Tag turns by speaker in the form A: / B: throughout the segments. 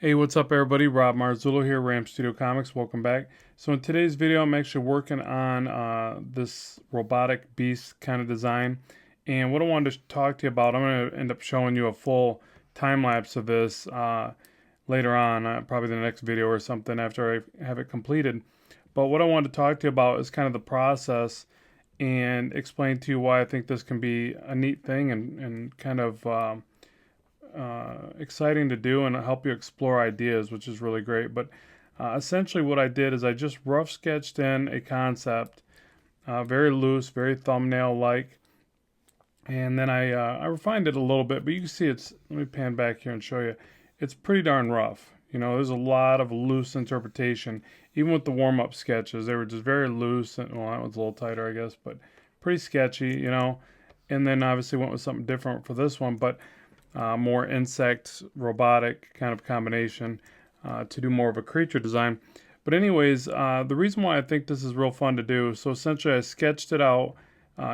A: Hey, what's up everybody? Rob Marzullo here, Ram Studio Comics. Welcome back. So in today's video, I'm actually working on this robotic beast kind of design. And what I wanted to talk to you about, I'm going to end up showing you a full time lapse of this later on, probably the next video or something after I have it completed. But what I wanted to talk to you about is kind of the process and explain to you why I think this can be a neat thing and kind of exciting to do and help you explore ideas, which is really great. But essentially what I did is I just rough sketched in a concept, very loose, very thumbnail-like, and then I refined it a little bit, but you can see let me pan back here and show you, it's pretty darn rough. You know, there's a lot of loose interpretation. Even with the warm-up sketches, they were just very loose, and well, that one's a little tighter, I guess, but pretty sketchy, you know. And then obviously went with something different for this one, but more insect robotic kind of combination to do more of a creature design. But anyways, the reason why I think this is real fun to do, so essentially I sketched it out,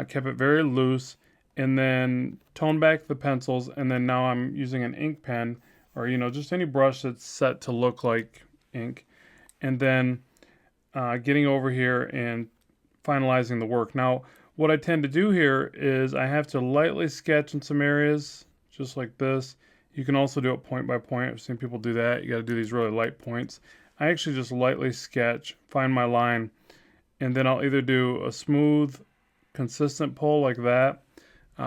A: kept it very loose, and then toned back the pencils, and then now I'm using an ink pen, or just any brush that's set to look like ink, and then getting over here and finalizing the work. Now what I tend to do here is I have to lightly sketch in some areas, just like this. You can also do it point by point. I've seen people do that. You got to do these really light points. I actually just lightly sketch, find my line, and then I'll either do a smooth, consistent pull like that,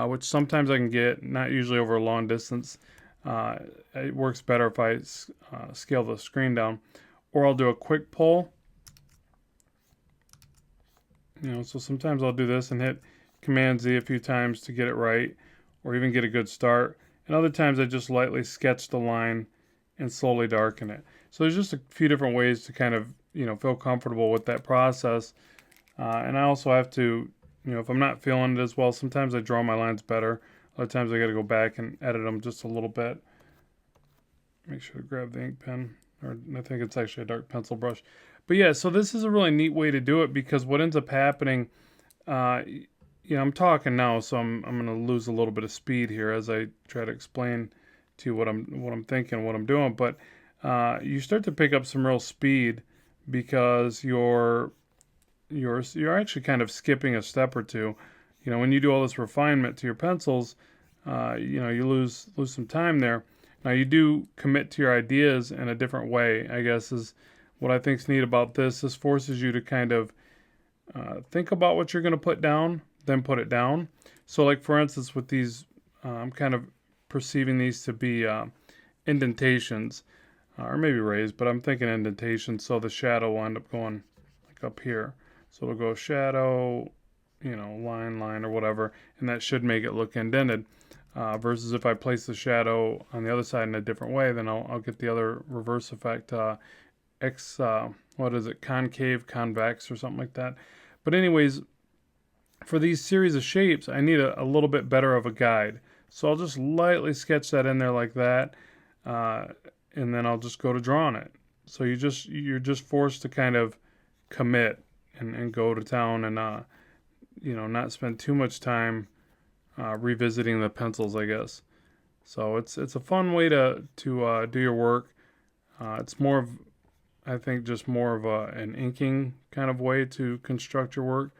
A: which sometimes I can get, not usually over a long distance. It works better if I scale the screen down. Or I'll do a quick pull. So sometimes I'll do this and hit Command Z a few times to get it right, or even get a good start. And other times I just lightly sketch the line and slowly darken it. So there's just a few different ways to kind of, feel comfortable with that process. And I also have to, if I'm not feeling it as well, sometimes I draw my lines better. Other times I got to go back and edit them just a little bit. Make sure to grab the ink pen, or I think it's actually a dark pencil brush. But yeah, so this is a really neat way to do it, because what ends up happening, I'm talking now, so I'm going to lose a little bit of speed here as I try to explain to you what I'm thinking, what I'm doing. But you start to pick up some real speed, because you're actually kind of skipping a step or two. When you do all this refinement to your pencils, you lose some time there. Now you do commit to your ideas in a different way, I guess, is what I think is neat about this. This forces you to kind of think about what you're going to put down, then put it down. So like for instance with these, I'm kind of perceiving these to be indentations, or maybe raised, but I'm thinking indentations, so the shadow will end up going like up here. So it'll go shadow, line, or whatever, and that should make it look indented. Versus if I place the shadow on the other side in a different way, then I'll get the other reverse effect, concave, convex, or something like that. But anyways, for these series of shapes, I need a little bit better of a guide. So I'll just lightly sketch that in there like that, and then I'll just go to drawing it. So you're just forced to kind of commit and go to town, and not spend too much time revisiting the pencils, I guess. So it's a fun way to do your work. It's more of, I think, just more of an inking kind of way to construct your work.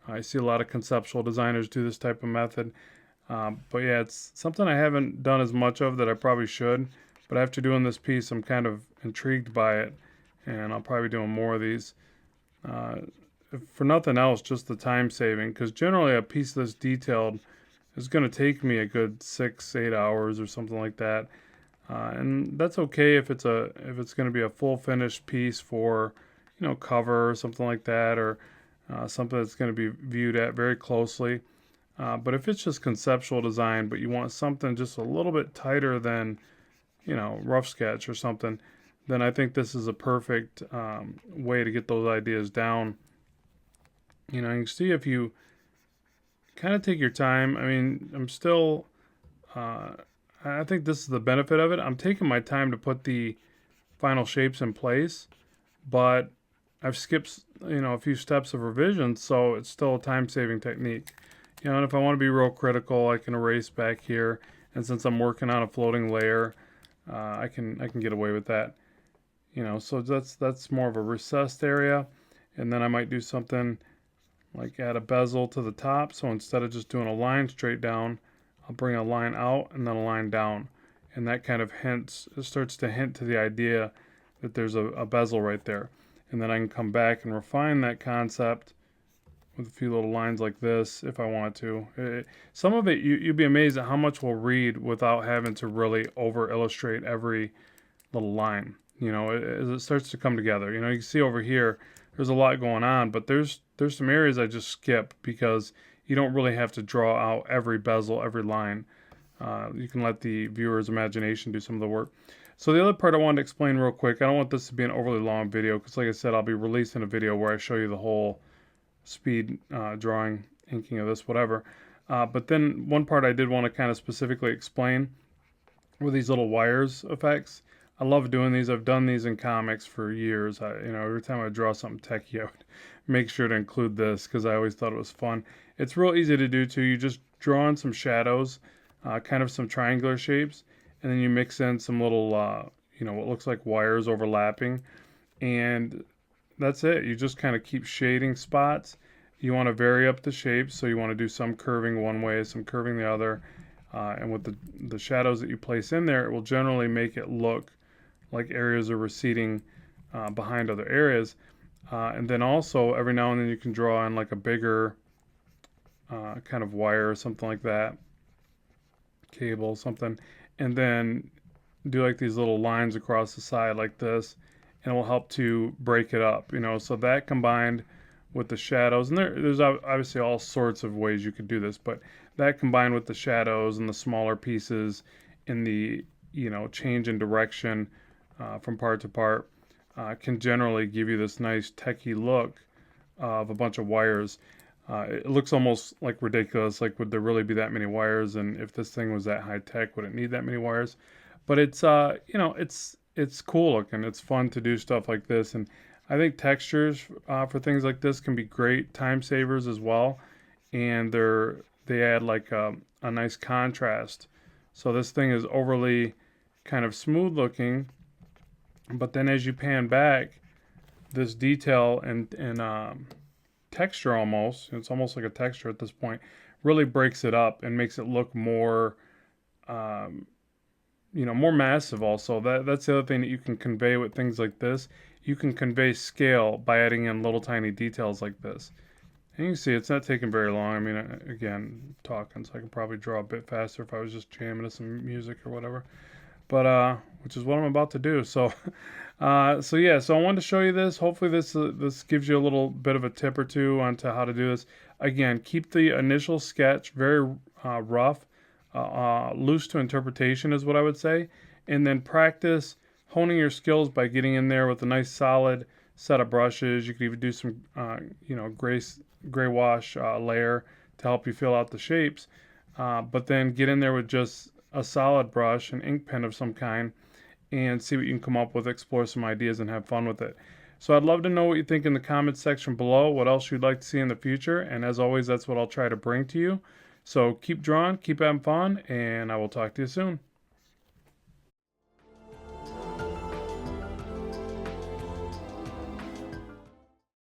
A: I see a lot of conceptual designers do this type of method. But yeah, it's something I haven't done as much of that I probably should. But after doing this piece, I'm kind of intrigued by it, and I'll probably be doing more of these. For nothing else, just the time saving, because generally a piece this detailed is going to take me a good 6-8 hours or something like that. And that's okay if it's going to be a full finished piece for, cover or something like that, or something that's going to be viewed at very closely. But if it's just conceptual design, but you want something just a little bit tighter than, rough sketch or something, then I think this is a perfect way to get those ideas down. You can see if you kind of take your time. I mean, I think this is the benefit of it. I'm taking my time to put the final shapes in place, but I've skipped, a few steps of revision, so it's still a time-saving technique. And if I want to be real critical, I can erase back here. And since I'm working on a floating layer, I can get away with that. You know, so that's more of a recessed area. And then I might do something like add a bezel to the top. So instead of just doing a line straight down, I'll bring a line out and then a line down. And that kind of starts to hint to the idea that there's a bezel right there. And then I can come back and refine that concept with a few little lines like this if I want to. Some of it, you'd be amazed at how much we'll read without having to really over illustrate every little line. You know, as it starts to come together. You know, you can see over here, there's a lot going on, but there's some areas I just skip because you don't really have to draw out every bezel, every line. You can let the viewer's imagination do some of the work. So the other part I wanted to explain real quick, I don't want this to be an overly long video because like I said, I'll be releasing a video where I show you the whole speed drawing, inking of this, whatever. But then one part I did want to kind of specifically explain were these little wires effects. I love doing these. I've done these in comics for years. You know, every time I draw something techy, I would make sure to include this because I always thought it was fun. It's real easy to do too. You just draw in some shadows, kind of some triangular shapes, and then you mix in some little, you know, what looks like wires overlapping, and that's it. You just kind of keep shading spots. You want to vary up the shapes, so you want to do some curving one way, some curving the other, and with the shadows that you place in there, it will generally make it look like areas are receding behind other areas. And then also every now and then you can draw on like a bigger kind of wire or something like that, cable, something, and then do like these little lines across the side like this, and it will help to break it up, you know. So that combined with the shadows, and there's obviously all sorts of ways you could do this, but that combined with the shadows and the smaller pieces in the, you know, change in direction from part to part can generally give you this nice techie look of a bunch of wires. It looks almost like ridiculous, like would there really be that many wires, and if this thing was that high tech, would it need that many wires? But it's you know, it's cool looking. It's fun to do stuff like this, and I think textures for things like this can be great time savers as well, and they add like a nice contrast. So this thing is overly kind of smooth looking, but then as you pan back, this detail and texture almost, it's almost like a texture at this point, really breaks it up and makes it look more, you know, more massive also. That's the other thing that you can convey with things like this. You can convey scale by adding in little tiny details like this. And you can see it's not taking very long. I mean, again, talking, so I can probably draw a bit faster if I was just jamming to some music or whatever. But which is what I'm about to do. So, so yeah. So I wanted to show you this. Hopefully, this gives you a little bit of a tip or two onto how to do this. Again, keep the initial sketch very rough, loose to interpretation is what I would say, and then practice honing your skills by getting in there with a nice solid set of brushes. You could even do some, you know, gray wash layer to help you fill out the shapes. But then get in there with just a solid brush, an ink pen of some kind, and see what you can come up with, explore some ideas, and have fun with it. So I'd love to know what you think in the comments section below, what else you'd like to see in the future, and as always, that's what I'll try to bring to you. So keep drawing, keep having fun, and I will talk to you soon.